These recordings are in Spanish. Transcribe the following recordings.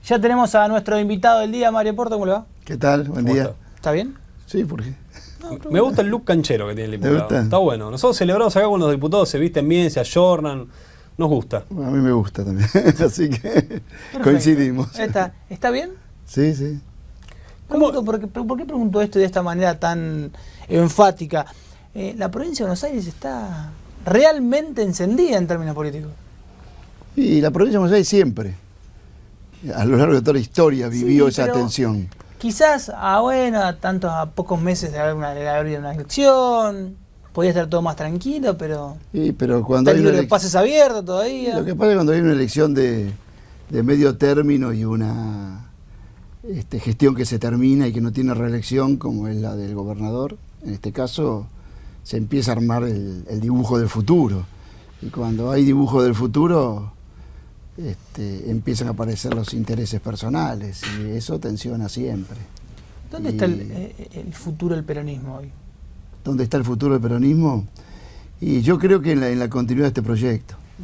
Ya tenemos a nuestro invitado del día, Mario Porto, ¿cómo le va? ¿Qué tal? Buen día. ¿Está bien? Sí, ¿por qué? Me gusta el look canchero que tiene el diputado. gusta? Está bueno. Nosotros celebramos acá cuando los diputados se visten bien, se ayornan. Nos gusta. Bueno, a mí me gusta también, así que Perfecto. coincidimos. ¿Está bien? Sí, sí. ¿Por qué pregunto esto de esta manera tan enfática? La provincia de Buenos Aires está realmente encendida en términos políticos. Y la provincia de Buenos Aires siempre, a lo largo de toda la historia, vivió esa pero tensión. Quizás, a pocos meses de haber una elección, podía estar todo más tranquilo, pero Sí, pero cuando está hay el una libro de pases abierto todavía. Lo que pasa es que cuando hay una elección de medio término y una gestión que se termina y que no tiene reelección, como es la del gobernador, en este caso se empieza a armar el dibujo del futuro. Y cuando hay dibujo del futuro, empiezan a aparecer los intereses personales y eso tensiona siempre. ¿Dónde está el futuro del peronismo hoy? ¿Dónde está el futuro del peronismo? Y yo creo que en la continuidad de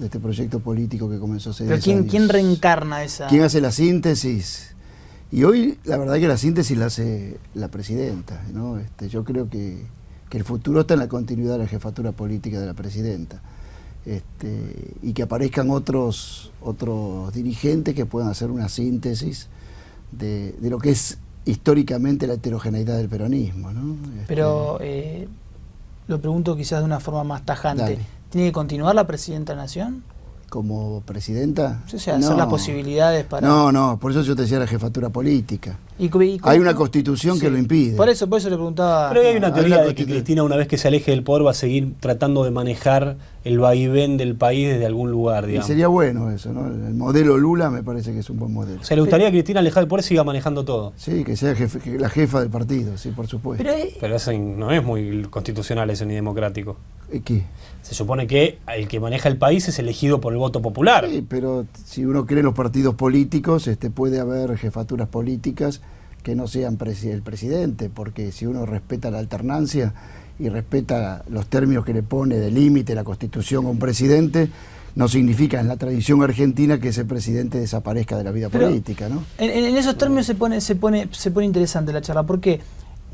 este proyecto político que comenzó hace 10 años. ¿Quién reencarna esa? ¿Quién hace la síntesis? Y hoy la verdad que la síntesis la hace la presidenta, ¿no? Yo creo que el futuro está en la continuidad de la jefatura política de la presidenta. Y que aparezcan otros dirigentes que puedan hacer una síntesis de lo que es históricamente la heterogeneidad del peronismo, ¿no? Pero lo pregunto quizás de una forma más tajante. Dale. ¿Tiene que continuar la presidenta de la Nación? ¿Como presidenta? O sea, hacer las posibilidades para... No, por eso yo te decía la jefatura política. ¿Y Hay una constitución que lo impide. Por eso le preguntaba... Pero hay una teoría hay una de que Cristina, una vez que se aleje del poder, va a seguir tratando de manejar el vaivén del país desde algún lugar, Y digamos. sería bueno eso, ¿no? El modelo Lula me parece que es un buen modelo. O sea, ¿le gustaría que Cristina, alejada del poder, siga manejando todo? Sí, que sea la jefa del partido, sí, por supuesto. Pero eso no es muy constitucional, eso, ni democrático. ¿Qué? Se supone que el que maneja el país es elegido por el voto popular. Sí, pero si uno cree en los partidos políticos, puede haber jefaturas políticas que no sean el presidente, porque si uno respeta la alternancia y respeta los términos que le pone de límite la Constitución a un presidente, no significa en la tradición argentina que ese presidente desaparezca de la vida política, ¿no? En esos términos se pone interesante la charla, porque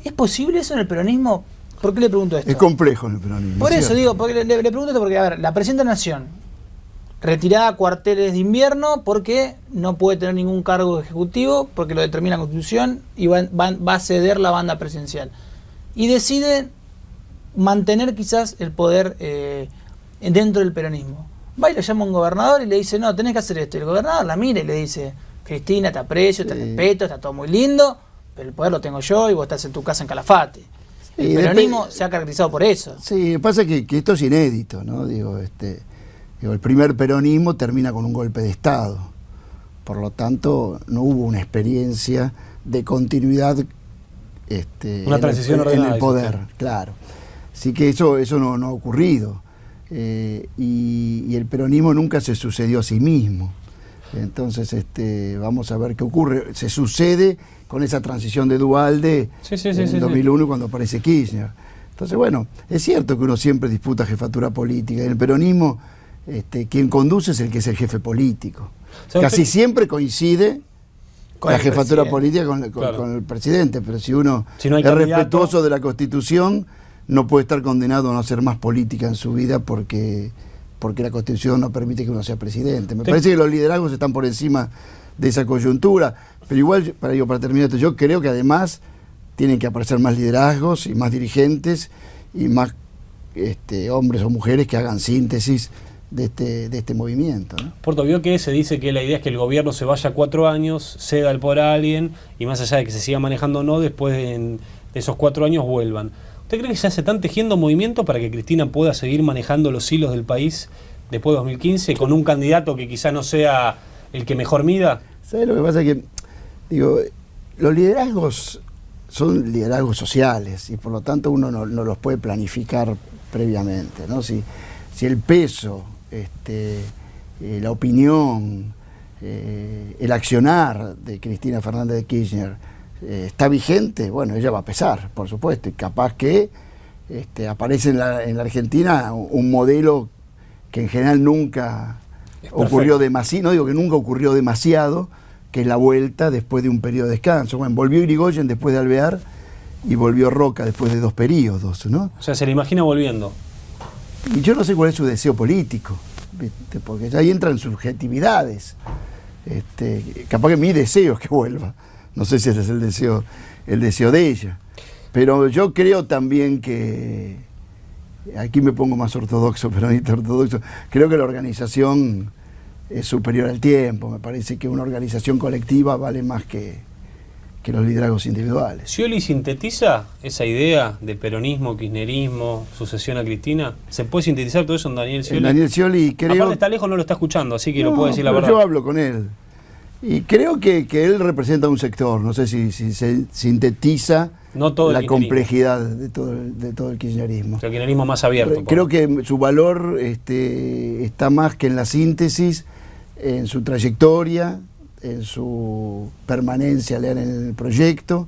¿es posible eso en el peronismo? ¿Por qué le pregunto esto? Es complejo en el peronismo. Por eso ¿cierto? digo, porque le pregunto esto porque, a ver, la presidenta de la Nación, retirada a cuarteles de invierno porque no puede tener ningún cargo ejecutivo, porque lo determina la Constitución, y va a ceder la banda presidencial. Y decide mantener quizás el poder dentro del peronismo. Va y le llama a un gobernador y le dice, no, tenés que hacer esto. Y el gobernador la mira y le dice, Cristina, te aprecio, te respeto, está todo muy lindo, pero el poder lo tengo yo y vos estás en tu casa en Calafate. El peronismo se ha caracterizado por eso. Sí, pasa que esto es inédito, ¿no? Digo, el primer peronismo termina con un golpe de Estado. Por lo tanto, no hubo una experiencia de continuidad una transición ordenada, en el poder, dice usted. claro. Así que eso no ha ocurrido. Y el peronismo nunca se sucedió a sí mismo. Entonces, vamos a ver qué ocurre. Se sucede con esa transición de Duhalde en 2001 cuando aparece Kirchner. Entonces, bueno, es cierto que uno siempre disputa jefatura política. En el peronismo, quien conduce es el que es el jefe político. Casi siempre coincide con la jefatura política con el presidente, pero si uno no hay es candidato, respetuoso de la Constitución, no puede estar condenado a no hacer más política en su vida porque la Constitución no permite que uno sea presidente. Me parece que los liderazgos están por encima de esa coyuntura, pero igual, para terminar esto, yo creo que además tienen que aparecer más liderazgos y más dirigentes y más hombres o mujeres que hagan síntesis de este movimiento, ¿no? Porto, vio que se dice que la idea es que el gobierno se vaya 4 años, ceda el poder a alguien, y más allá de que se siga manejando o no, después de esos 4 años vuelvan. ¿Usted cree que ya se están tejiendo movimientos para que Cristina pueda seguir manejando los hilos del país después de 2015 con un candidato que quizá no sea el que mejor mida? ¿Sabes lo que pasa? Que, digo, los liderazgos son liderazgos sociales y por lo tanto uno no los puede planificar previamente, ¿no? Si el peso, la opinión, el accionar de Cristina Fernández de Kirchner está vigente, bueno, ella va a pesar, por supuesto, y capaz que aparece en la Argentina un modelo que en general nunca ocurrió demasiado, no digo que nunca ocurrió demasiado, que es la vuelta después de un periodo de descanso. Bueno, volvió Irigoyen después de Alvear y volvió Roca después de 2 periodos, ¿no? O sea, se le imagina volviendo. Y yo no sé cuál es su deseo político, ¿viste? Porque ahí entran subjetividades. Capaz que mi deseo es que vuelva. No sé si ese es el deseo de ella. Pero yo creo también que, aquí me pongo más ortodoxo, peronista ortodoxo, creo que la organización es superior al tiempo. Me parece que una organización colectiva vale más que los liderazgos individuales. ¿Scioli sintetiza esa idea de peronismo, kirchnerismo, sucesión a Cristina? ¿Se puede sintetizar todo eso en Daniel Scioli? Daniel Scioli, creo... Aparte está lejos, no lo está escuchando, así que no, lo puede decir la verdad. Yo hablo con él. Y creo que él representa un sector. No sé si se sintetiza la complejidad de todo el kirchnerismo. El kirchnerismo más abierto. Creo que su valor está más que en la síntesis, en su trayectoria, en su permanencia leal en el proyecto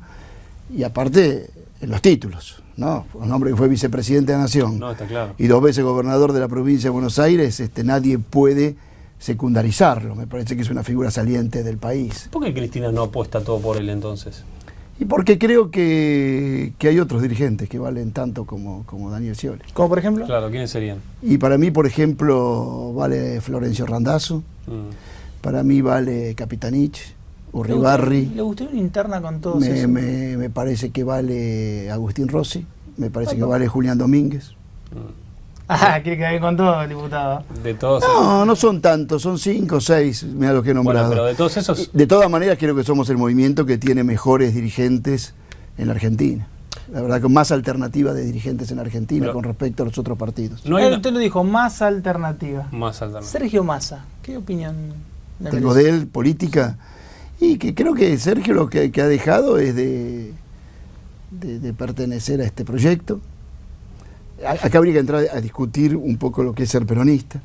y aparte en los títulos, ¿no? Un hombre que fue vicepresidente de la Nación, no, está claro, y 2 veces gobernador de la provincia de Buenos Aires, nadie puede secundarizarlo. Me parece que es una figura saliente del país. ¿Por qué Cristina no apuesta todo por él entonces? Y porque creo que hay otros dirigentes que valen tanto como Daniel Scioli. ¿Como por ejemplo? Claro, ¿quiénes serían? Y para mí, por ejemplo, vale Florencio Randazzo. Para mí vale Capitanich, Urribarri. ¿Le gustó una interna con todos esos? Me parece que vale Agustín Rossi, me parece que vale Julián Domínguez. ¿Quiere quedar bien con todo, diputado? De todos. No son tantos, son 5 o 6, mira los que he nombrado. Bueno, pero de todos esos... De todas maneras, creo que somos el movimiento que tiene mejores dirigentes en la Argentina. La verdad, con más alternativa de dirigentes en Argentina, pero con respecto a los otros partidos. No usted lo dijo, más alternativa. Más alternativa. Sergio Massa, ¿qué opinión tengo de él, política? Y que creo que Sergio lo que ha dejado es de pertenecer a este proyecto. Acá habría que entrar a discutir un poco lo que es ser peronista.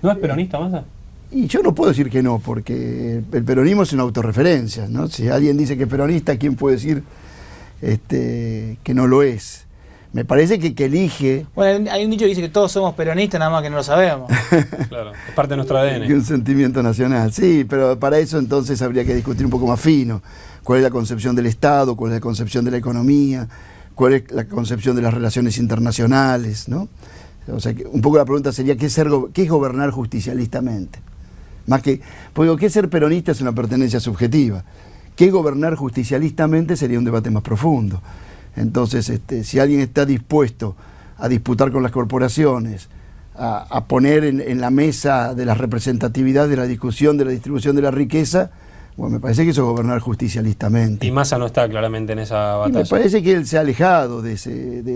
¿No es peronista, Massa? Y yo no puedo decir que no, porque el peronismo es una autorreferencia, ¿no? Si alguien dice que es peronista, ¿quién puede decir que no lo es? Me parece que elige... Bueno, hay un dicho que dice que todos somos peronistas, nada más que no lo sabemos. Claro, es parte de nuestro ADN. Un sentimiento nacional, sí, pero para eso entonces habría que discutir un poco más fino. ¿Cuál es la concepción del Estado? ¿Cuál es la concepción de la economía? ¿Cuál es la concepción de las relaciones internacionales? ¿No? O sea, un poco la pregunta sería, ¿qué es gobernar justicialistamente? Más que, porque ¿qué es ser peronista? Es una pertenencia subjetiva. ¿Qué gobernar justicialistamente? Sería un debate más profundo. Entonces, si alguien está dispuesto a disputar con las corporaciones, a poner en la mesa de la representatividad, de la discusión, de la distribución de la riqueza, bueno, me parece que eso es gobernar justicialistamente. Y Massa no está claramente en esa batalla. Y me parece que él se ha alejado de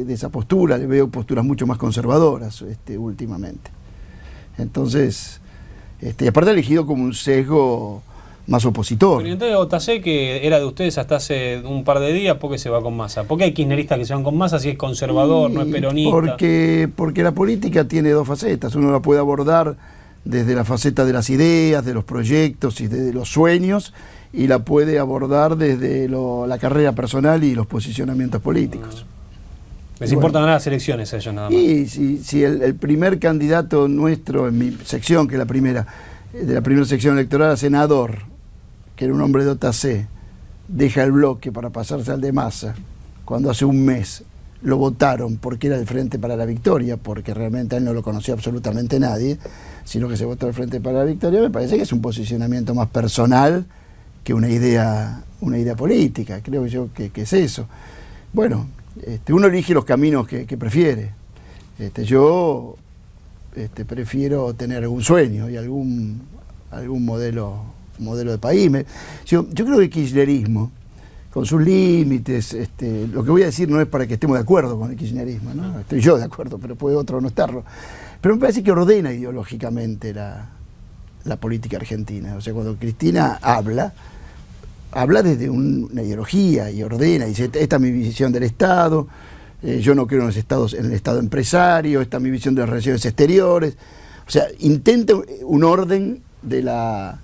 esa postura, le veo posturas mucho más conservadoras últimamente. Entonces, y aparte ha elegido como un sesgo más opositor. Pero entonces Otacé, que era de ustedes hasta hace un par de días, ¿por qué se va con Massa? ¿Por qué hay kirchneristas que se van con Massa si es conservador, no es peronista? Porque la política tiene 2 facetas. Uno la puede abordar desde la faceta de las ideas, de los proyectos y de los sueños, y la puede abordar desde la carrera personal y los posicionamientos políticos. Les importa ganar las elecciones a ellos nada más. Y si el primer candidato nuestro en mi sección, que es la primera, de la primera sección electoral a senador, que era un hombre de OTC, deja el bloque para pasarse al de Massa, cuando hace un mes lo votaron porque era el Frente para la Victoria, porque realmente a él no lo conocía absolutamente nadie, sino que se votó el Frente para la Victoria, me parece que es un posicionamiento más personal que una idea política. Creo yo que es eso. Bueno, uno elige los caminos que prefiere. Yo prefiero tener algún sueño y algún modelo de país. Yo creo que el kirchnerismo, con sus límites, lo que voy a decir no es para que estemos de acuerdo con el kirchnerismo, ¿no? Estoy yo de acuerdo, pero puede otro no estarlo. Pero me parece que ordena ideológicamente la política argentina. O sea, cuando Cristina habla desde una ideología y ordena, y dice, esta es mi visión del Estado, yo no creo en el Estado empresario, esta es mi visión de las relaciones exteriores. O sea, intenta un orden de la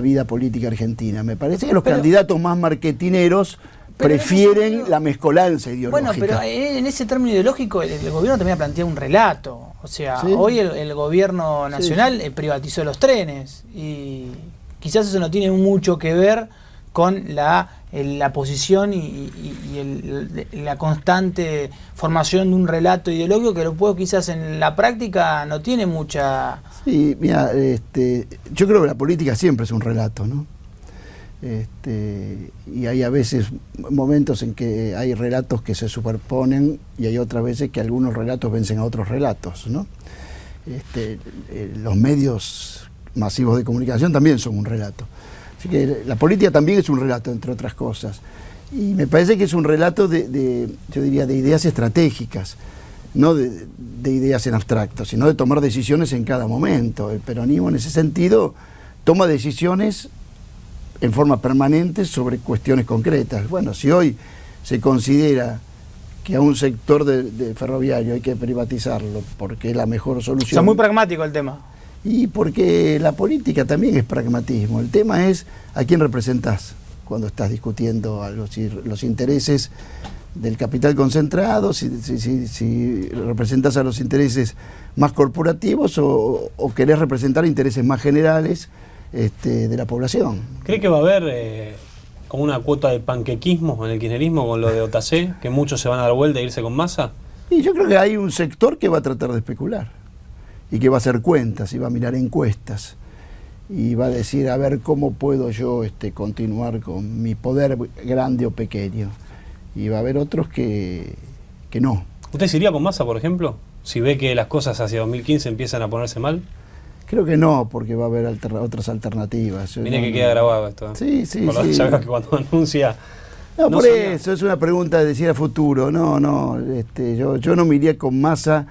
vida política argentina. Me parece que los candidatos más marketineros prefieren la mezcolanza ideológica. Bueno, pero en ese término ideológico el gobierno también ha planteado un relato. O sea, ¿sí? Hoy el gobierno nacional privatizó los trenes y quizás eso no tiene mucho que ver con la posición y la constante formación de un relato ideológico, que luego quizás en la práctica no tiene mucha... Sí, mira, yo creo que la política siempre es un relato, ¿no? Y hay a veces momentos en que hay relatos que se superponen y hay otras veces que algunos relatos vencen a otros relatos, ¿no? Los medios masivos de comunicación también son un relato. Así que la política también es un relato, entre otras cosas. Y me parece que es un relato yo diría, de ideas estratégicas, no de ideas en abstracto, sino de tomar decisiones en cada momento. El peronismo, en ese sentido, toma decisiones en forma permanente sobre cuestiones concretas. Bueno, si hoy se considera que a un sector de ferroviario hay que privatizarlo porque es la mejor solución... O sea, muy pragmático el tema. Y porque la política también es pragmatismo. El tema es a quién representás cuando estás discutiendo algo, si los intereses del capital concentrado, si representás a los intereses más corporativos o querés representar intereses más generales de la población. ¿Cree que va a haber como una cuota de panquequismo en el kirchnerismo con lo de OTC, que muchos se van a dar vuelta e irse con Massa? Y yo creo que hay un sector que va a tratar de especular y que va a hacer cuentas y va a mirar encuestas y va a decir, a ver, ¿cómo puedo yo continuar con mi poder grande o pequeño? Y va a haber otros que no. ¿Usted se iría con Massa, por ejemplo, si ve que las cosas hacia 2015 empiezan a ponerse mal? Creo que no, porque va a haber otras alternativas. Mire que queda grabado esto. Sí, sí, por sí. Ya veo que cuando anuncia... No, por eso, es una pregunta de decir a futuro. Yo no me iría con Massa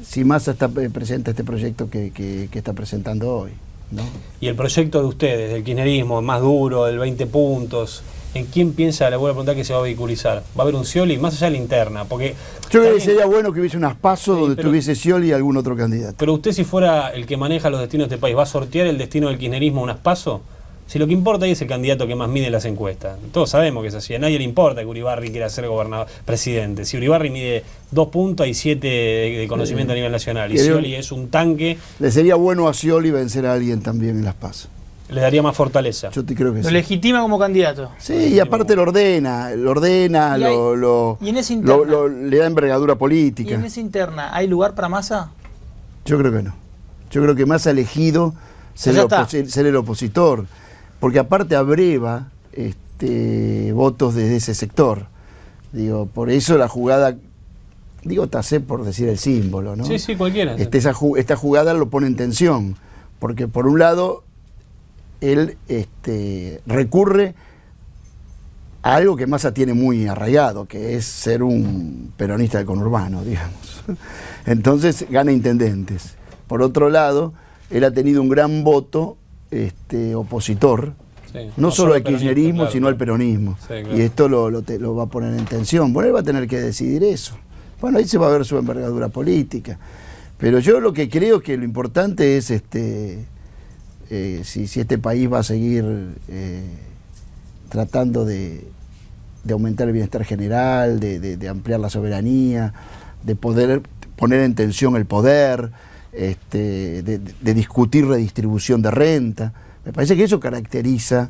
si Massa presenta este proyecto que está presentando hoy, ¿no? Y el proyecto de ustedes, del kirchnerismo, más duro, del 20 puntos, ¿en quién piensa, le voy a preguntar, que se va a vehiculizar? ¿Va a haber un Scioli, más allá de la interna? Porque yo creo que sería bueno que hubiese unas PASO donde pero, estuviese Scioli y algún otro candidato. Pero usted, si fuera el que maneja los destinos de este país, ¿va a sortear el destino del kirchnerismo a unas PASO? Si lo que importa ahí es el candidato que más mide las encuestas. Todos sabemos que es así. A nadie le importa que Uribarri quiera ser presidente. Si Uribarri mide 2 puntos, hay 7 de conocimiento a nivel nacional. Y Scioli es un tanque. Le sería bueno a Scioli vencer a alguien también en las PASO. Le daría más fortaleza. Yo te creo que lo sí. legitima como candidato. Sí, y aparte lo ordena, y en esa interna, le da envergadura política. ¿Y en esa interna hay lugar para Massa? Yo creo que no. Yo creo que Massa ha elegido ser el opositor. Porque aparte abreva votos desde ese sector. Digo, por eso la jugada, Tassé por decir el símbolo, ¿no? Sí, cualquiera. Esta jugada lo pone en tensión, porque por un lado él recurre a algo que Massa tiene muy arraigado, que es ser un peronista del conurbano, digamos. Entonces gana intendentes. Por otro lado, él ha tenido un gran voto opositor, sí, no solo al kirchnerismo, claro, sino al peronismo. Sí, claro. Y esto lo va a poner en tensión. Bueno, él va a tener que decidir eso. Bueno, ahí se va a ver su envergadura política. Pero yo lo que creo que lo importante es si este país va a seguir tratando de aumentar el bienestar general, de ampliar la soberanía, de poder poner en tensión el poder, de discutir redistribución de renta. Me parece que eso caracteriza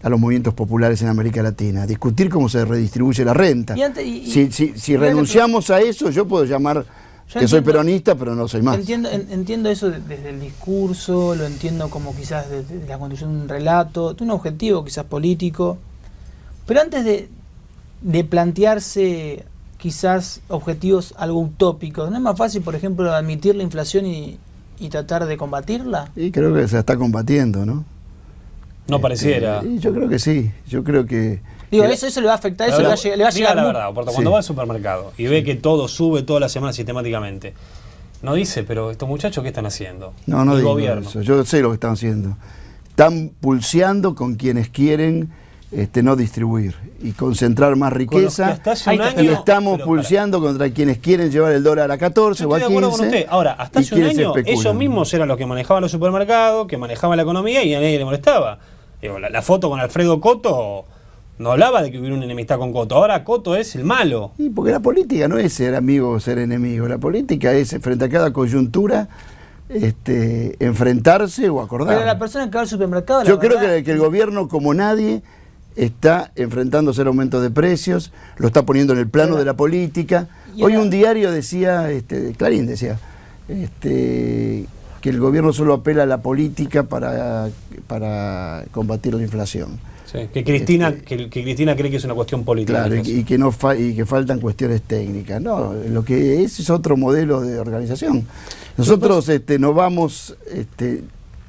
a los movimientos populares en América Latina, discutir cómo se redistribuye la renta. Si renunciamos a eso, yo puedo llamar que soy peronista, pero no soy más. Entiendo eso desde el discurso, lo entiendo como quizás desde la construcción de un relato, de un objetivo quizás político, pero antes de plantearse quizás objetivos algo utópicos, ¿no es más fácil, por ejemplo, admitir la inflación y tratar de combatirla? Y creo que se está combatiendo, ¿no? No pareciera. Yo creo que sí, yo creo que... eso le va a afectar, eso le va a llegar... Diga la verdad, porque cuando va al supermercado y ve que todo sube toda la semana sistemáticamente, no dice, pero estos muchachos, ¿qué están haciendo? No digo gobierno. Eso, yo sé lo que están haciendo. Están pulseando con quienes quieren no distribuir y concentrar más riqueza, y estamos pulseando contra quienes quieren llevar el dólar a 14 o a 15. Estoy de acuerdo con usted. Ahora, hasta hace un año ellos mismos eran los que manejaban los supermercados, que manejaban la economía y a nadie le molestaba. Digo, la foto con Alfredo Coto no hablaba de que hubiera una enemistad con Coto. Ahora Coto es el malo. Y porque la política no es ser amigo o ser enemigo. La política es, frente a cada coyuntura, enfrentarse o acordar. Pero la persona que va al supermercado... Yo creo que el gobierno, como nadie, está enfrentándose al aumento de precios, lo está poniendo en el plano de la política. Hoy un diario decía, Clarín decía, que el gobierno solo apela a la política para combatir la inflación. Sí, que Cristina cree que es una cuestión política. Claro, y que faltan cuestiones técnicas. No, lo que es otro modelo de organización. Nosotros no vamos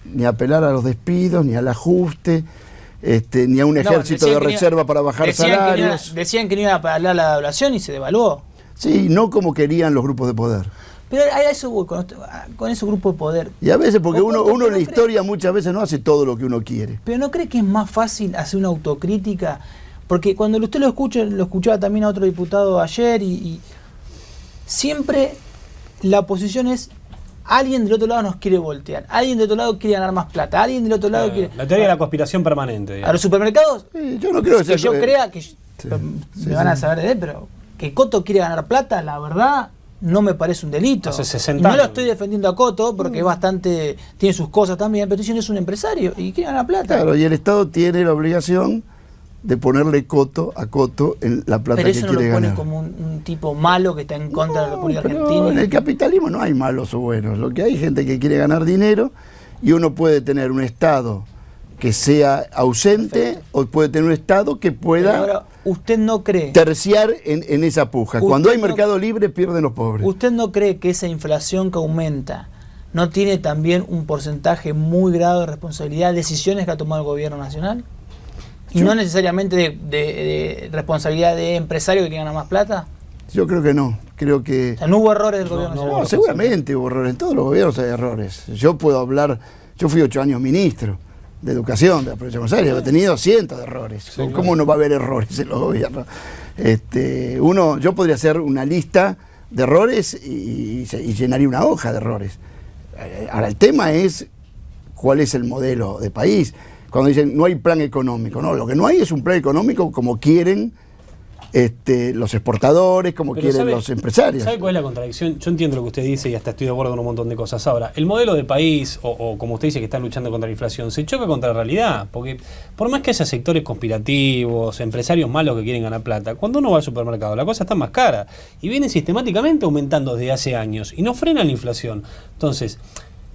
ni a apelar a los despidos, ni al ajuste, ni a un ejército de reserva para bajar salarios. Decían que no iban a apelar la devaluación y se devaluó. Sí, no como querían los grupos de poder. Pero a eso voy, con esos grupos de poder. Y a veces, porque uno en la historia muchas veces no hace todo lo que uno quiere. Pero ¿no cree que es más fácil hacer una autocrítica? Porque cuando usted lo escucha, lo escuchaba también a otro diputado ayer, y siempre la oposición es: alguien del otro lado nos quiere voltear, alguien del otro lado quiere ganar más plata, alguien del otro lado quiere... La teoría de la conspiración permanente. Digamos. A los supermercados, yo no creo que yo crea que... me van a saber de él, pero que Coto quiere ganar plata, la verdad... no me parece un delito. Hace 60 años. No lo estoy defendiendo a Coto porque es bastante, tiene sus cosas también, pero estoy diciendo es un empresario y quiere ganar plata. Claro, y el Estado tiene la obligación de ponerle coto a Coto en la plata que quiere ganar. Pero eso no lo pone como un tipo malo que está en contra de la República Argentina. En el capitalismo no hay malos o buenos. Lo que hay es gente que quiere ganar dinero, y uno puede tener un Estado que sea ausente. Perfecto. O puede tener un Estado que pueda... Ahora, ¿usted no cree? Terciar en esa puja. Cuando hay mercado libre, pierden los pobres. ¿Usted no cree que esa inflación que aumenta no tiene también un porcentaje muy grave de responsabilidad de decisiones que ha tomado el gobierno nacional? ¿Y no necesariamente de responsabilidad de empresarios que quieren ganar más plata? Yo creo que no. Creo que... O sea, ¿no hubo errores del gobierno nacional? No, seguramente hubo errores. En todos los gobiernos hay errores. Yo puedo hablar... Yo fui 8 años ministro de Educación de la provincia de Buenos Aires. He tenido cientos de errores. Sí, ¿cómo claro. No va a haber errores en los gobiernos? Yo podría hacer una lista de errores y llenaría una hoja de errores. Ahora, el tema es cuál es el modelo de país. Cuando dicen no hay plan económico, no, lo que no hay es un plan económico como quieren los exportadores, como quieren los empresarios. ¿Sabe cuál es la contradicción? Yo entiendo lo que usted dice y hasta estoy de acuerdo con un montón de cosas. Ahora, el modelo de país, o como usted dice que están luchando contra la inflación, se choca contra la realidad, porque por más que haya sectores conspirativos, empresarios malos que quieren ganar plata, cuando uno va al supermercado la cosa está más cara y viene sistemáticamente aumentando desde hace años y no frena la inflación. Entonces,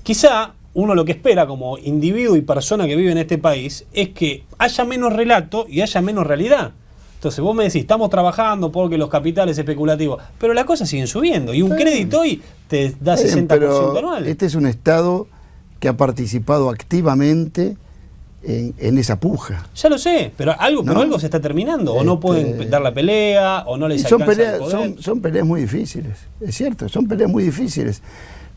quizá uno lo que espera como individuo y persona que vive en este país es que haya menos relato y haya menos realidad. Entonces vos me decís, estamos trabajando porque los capitales especulativos, pero las cosas siguen subiendo y un crédito hoy te da 60% anual. Este es un Estado que ha participado activamente en esa puja. Ya lo sé, pero algo se está terminando, o no pueden dar la pelea, o no les alcanza el poder. Son peleas muy difíciles, es cierto, son peleas muy difíciles.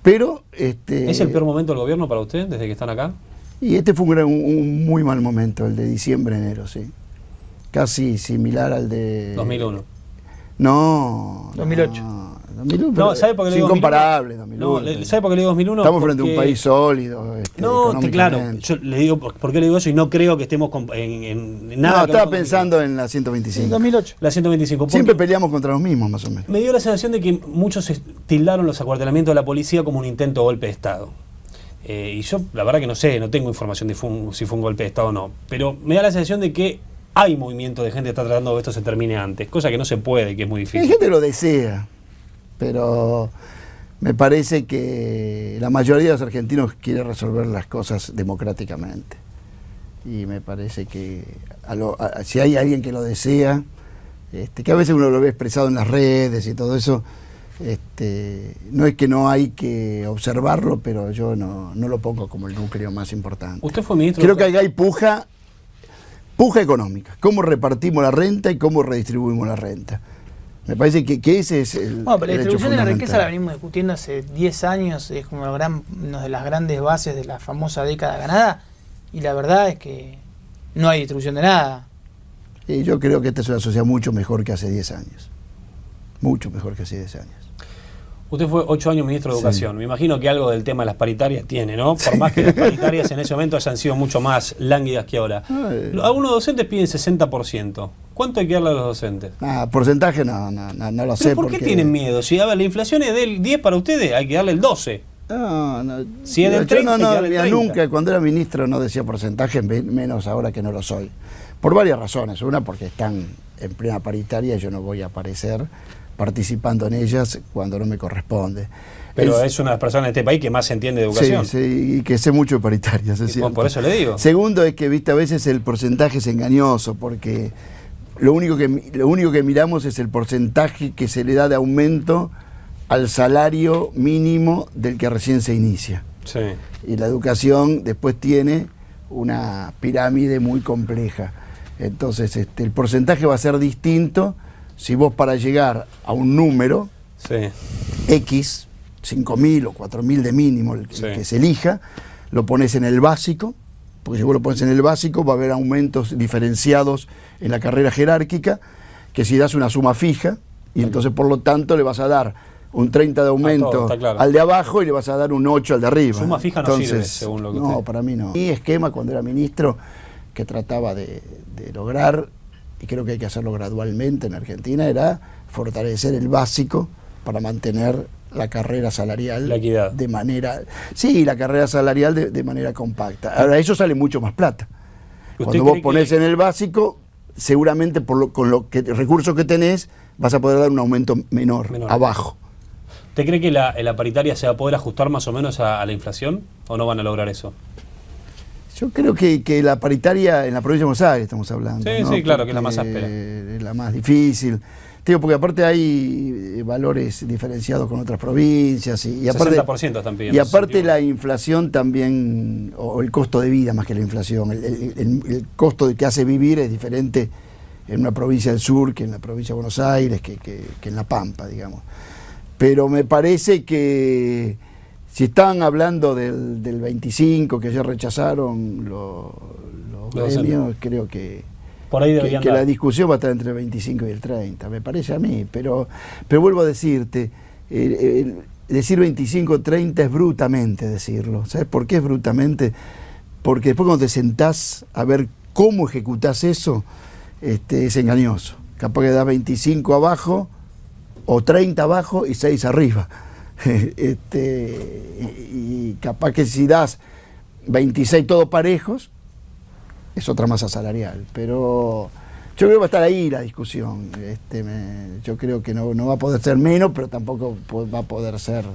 Pero ¿es el peor momento del gobierno para usted desde que están acá? Y este fue un muy mal momento, el de diciembre, enero, sí. Casi similar al de... 2001. No. 2008. No, ¿sabe por qué le digo 2001? Incomparable, 2001. No, ¿sabe por qué le digo 2001? Estamos frente a un país sólido. No, claro. Yo le digo, ¿por qué le digo eso? Y no creo que estemos en nada. No, estaba pensando en la 125. 2008. La 125. Siempre peleamos contra los mismos, más o menos. Me dio la sensación de que muchos tildaron los acuartelamientos de la policía como un intento de golpe de Estado. Y yo, la verdad que no sé, no tengo información de si fue un golpe de Estado o no. Pero me da la sensación de que hay movimiento de gente que está tratando de que esto se termine antes, cosa que no se puede, que es muy difícil. La gente lo desea, pero me parece que la mayoría de los argentinos quiere resolver las cosas democráticamente. Y me parece que si hay alguien que lo desea, que a veces uno lo ve expresado en las redes y todo eso, no es que no hay que observarlo, pero yo no lo pongo como el núcleo más importante. Usted fue ministro. Creo que acá hay puja económica, cómo repartimos la renta y cómo redistribuimos la renta. Me parece que ese es el pero la distribución de la riqueza la venimos discutiendo hace 10 años, es como una de las grandes bases de la famosa década ganada, y la verdad es que no hay distribución de nada. Y yo creo que esta es una sociedad mucho mejor que hace 10 años. Mucho mejor que hace 10 años. Usted fue 8 años ministro de Educación. Sí. Me imagino que algo del tema de las paritarias tiene, ¿no? Por más que las paritarias en ese momento hayan sido mucho más lánguidas que ahora. Algunos docentes piden 60%. ¿Cuánto hay que darle a los docentes? Porcentaje no lo sé. ¿Por qué tienen miedo? Si la inflación es del 10 para ustedes, hay que darle el 12. No. Si es del Yo 30, queda del mira, 30. nunca, cuando era ministro no decía porcentaje, menos ahora que no lo soy. Por varias razones. Una, porque están en plena paritaria y yo no voy a aparecer participando en ellas cuando no me corresponde. Pero es una de las personas de este país que más se entiende de educación. Sí, y que sé mucho de paritarias, es cierto. Por eso le digo. Segundo es que, viste, a veces el porcentaje es engañoso, porque lo único que miramos es el porcentaje que se le da de aumento al salario mínimo del que recién se inicia. Sí. Y la educación después tiene una pirámide muy compleja. Entonces, el porcentaje va a ser distinto si vos, para llegar a un número X, 5.000 o 4.000 de mínimo, el que se elija, lo pones en el básico, porque si vos lo pones en el básico va a haber aumentos diferenciados en la carrera jerárquica, que si das una suma fija, y entonces por lo tanto le vas a dar un 30 de aumento al de abajo y le vas a dar un 8 al de arriba. Suma fija no sirve, según lo que usted... No, para mí no. Mi esquema cuando era ministro, que trataba de lograr, y creo que hay que hacerlo gradualmente en Argentina, era fortalecer el básico para mantener la carrera salarial, la equidad, de manera... Sí, la carrera salarial de manera compacta. Ahora, eso sale mucho más plata. Cuando vos ponés en el básico, seguramente con los recursos que tenés, vas a poder dar un aumento menor. Abajo. ¿Usted cree que la paritaria se va a poder ajustar más o menos a la inflación o no van a lograr eso? Yo creo que la paritaria en la provincia de Buenos Aires estamos hablando. Sí, ¿no? sí, claro, que es la Porque más áspera. Es la más difícil. Digo, porque aparte hay valores diferenciados con otras provincias. Y aparte, 60% están pidiendo. Y aparte la inflación también, o el costo de vida más que la inflación, el costo de que hace vivir es diferente en una provincia del sur que en la provincia de Buenos Aires, que en La Pampa, digamos. Pero me parece que si están hablando del 25 que ya rechazaron los gremios, creo que por ahí deberían la discusión va a estar entre el 25 y el 30, me parece a mí, pero vuelvo a decirte, decir 25 o 30 es brutamente decirlo. ¿Sabes por qué es brutamente? Porque después cuando te sentás a ver cómo ejecutás eso, es engañoso. Capaz que das 25 abajo, o 30 abajo y 6 arriba. Y capaz que si das 26 todos parejos, es otra masa salarial. Pero yo creo que va a estar ahí la discusión. Yo creo que no va a poder ser menos, pero tampoco va a poder ser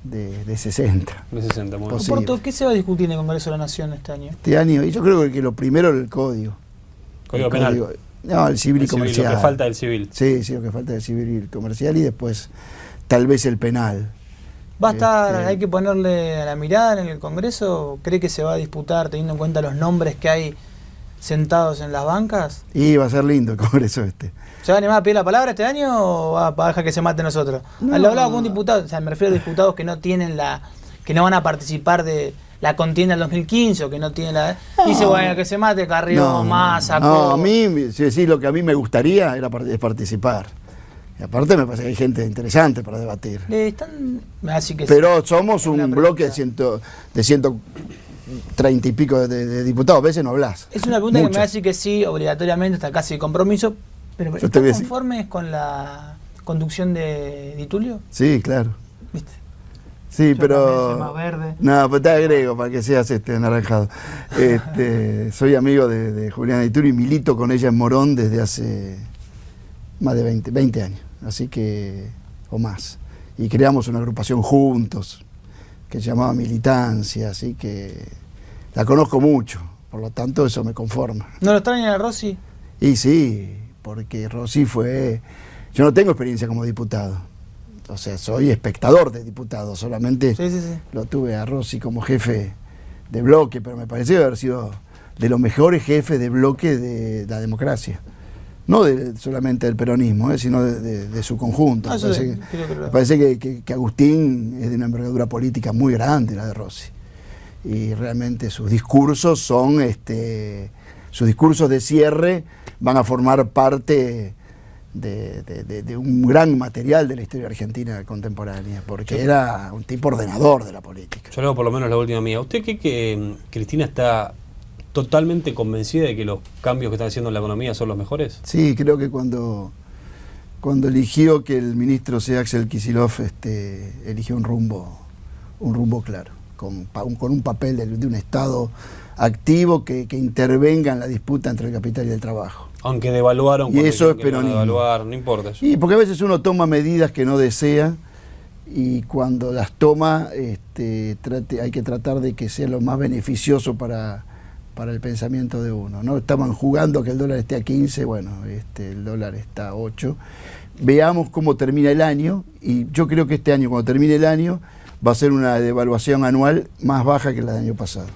de 60. De 60, muy bien. Porto, ¿qué se va a discutir en el Congreso de la Nación este año? Este año, y yo creo que lo primero es el código. ¿Código penal? No, el civil y comercial. Lo que falta del civil. Sí, lo que falta del civil y el comercial, y después tal vez el penal. ¿Va a estar, hay que ponerle a la mirada en el Congreso? ¿Cree que se va a disputar teniendo en cuenta los nombres que hay sentados en las bancas? Y va a ser lindo el Congreso ¿Se va a animar a pedir la palabra este año o va a dejar que se mate nosotros? No. Lo hablaba con un diputado, o sea, me refiero a diputados que no tienen que no van a participar de la contienda del 2015 o que no tienen la... Dice, bueno, que se mate Carrió, Massa, No, a mí, si decís lo que a mí me gustaría es participar. Y aparte me parece que hay gente interesante para debatir. Así que pero somos un bloque de 130 y pico de diputados, a veces no hablas. Es una pregunta que me hace que sí, obligatoriamente, está casi de compromiso, pero ¿están conformes con la conducción de Di Tulio? Sí, claro. ¿Viste? Sí, yo pero... más verde. No, pero te agrego para que seas anaranjado. Soy amigo de Juliana Di Tulio y milito con ella en Morón desde hace más de 20 años, así que, o más. Y creamos una agrupación juntos, que se llamaba Militancia, así que la conozco mucho, por lo tanto eso me conforma. ¿No lo extraña a Rossi? Y sí, porque Rossi fue... Yo no tengo experiencia como diputado, o sea, soy espectador de diputados, solamente lo tuve a Rossi como jefe de bloque, pero me pareció haber sido de los mejores jefes de bloque de la democracia. No solamente del peronismo, sino de su conjunto. Me parece que Agustín es de una envergadura política muy grande, la de Rossi. Y realmente sus discursos son, sus discursos de cierre van a formar parte de un gran material de la historia argentina contemporánea, porque era un tipo ordenador de la política. Yo leo por lo menos la última mía. ¿Usted cree que Cristina está totalmente convencida de que los cambios que están haciendo en la economía son los mejores? Sí, creo que cuando eligió que el ministro sea Axel Kicillof, eligió un rumbo un rumbo claro, con un papel de un Estado activo que intervenga en la disputa entre el capital y el trabajo. Aunque devaluaron. Y eso es que no peronismo. devaluar, no importa eso. Y porque a veces uno toma medidas que no desea y cuando las toma hay que tratar de que sea lo más beneficioso para el pensamiento de uno, ¿no? Estaban jugando que el dólar esté a 15, bueno, el dólar está a 8. Veamos cómo termina el año y yo creo que este año, cuando termine el año, va a ser una devaluación anual más baja que la del año pasado.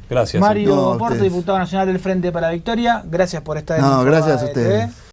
Gracias. Mario No, a Porto, ustedes. diputado nacional del Frente para la Victoria, gracias por estar en No, Infobae gracias a ustedes. TV.